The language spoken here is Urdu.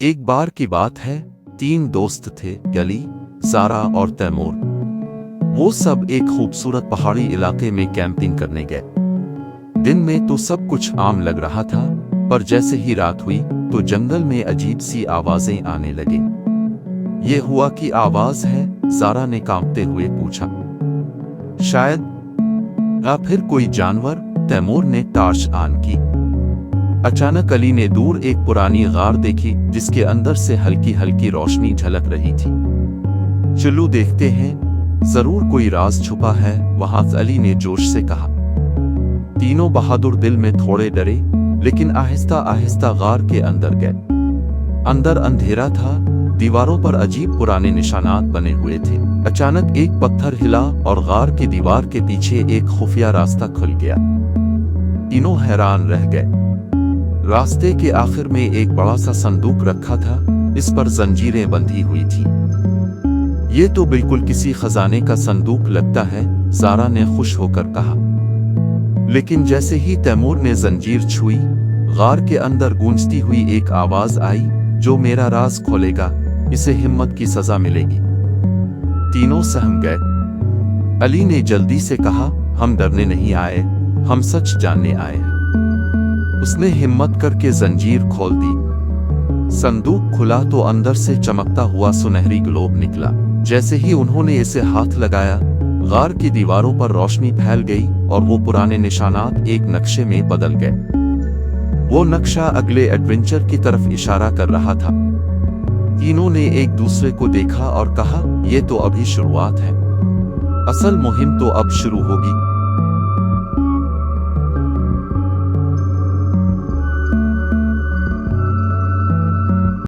ایک بار کی بات ہے، 3 دوست تھے، علی، زارا اور تیمور۔ وہ سب ایک خوبصورت پہاڑی علاقے میں کیمپنگ کرنے گئے۔ دن میں تو سب کچھ عام لگ رہا تھا، پر جیسے ہی رات ہوئی تو جنگل میں عجیب سی آوازیں آنے لگیں۔ یہ ہوا کی آواز ہے؟ زارا نے کانپتے ہوئے پوچھا۔ شاید یا پھر کوئی جانور، تیمور نے ٹارچ آن کی۔ اچانک علی نے دور ایک پرانی غار دیکھی جس کے اندر سے ہلکی ہلکی روشنی جھلک رہی تھی۔ چلو دیکھتے ہیں، ضرور کوئی راز چھپا ہے وہاں، علی نے جوش سے کہا۔ تینوں بہادر دل میں تھوڑے ڈرے، لیکن آہستہ آہستہ غار کے اندر گئے۔ اندر اندھیرا تھا، دیواروں پر عجیب پرانے نشانات بنے ہوئے تھے۔ اچانک ایک پتھر ہلا اور غار کی دیوار کے پیچھے ایک خفیہ راستہ کھل گیا۔ تینوں حیران رہ گئے۔ راستے کے آخر میں ایک بڑا سا صندوق رکھا تھا، اس پر زنجیریں بندھی ہوئی تھی۔ یہ تو بالکل کسی خزانے کا صندوق لگتا ہے، زارا نے خوش ہو کر کہا۔ لیکن جیسے ہی تیمور نے زنجیر چھوئی، غار کے اندر گونجتی ہوئی ایک آواز آئی، جو میرا راز کھولے گا اسے ہمت کی سزا ملے گی۔ تینوں سہم گئے۔ علی نے جلدی سے کہا، ہم ڈرنے نہیں آئے، ہم سچ جاننے آئے ہیں۔ اس نے ہمت کر کے زنجیر کھول دی۔ صندوق کھلا تو اندر سے چمکتا ہوا سنہری گلوب نکلا۔ جیسے ہی انہوں نے اسے ہاتھ لگایا، غار کی دیواروں پر روشنی پھیل گئی اور وہ پرانے نشانات ایک نقشے میں بدل گئے۔ وہ نقشہ اگلے ایڈونچر کی طرف اشارہ کر رہا تھا۔ تینوں نے ایک دوسرے کو دیکھا اور کہا، یہ تو ابھی شروعات ہے، اصل مہم تو اب شروع ہوگی۔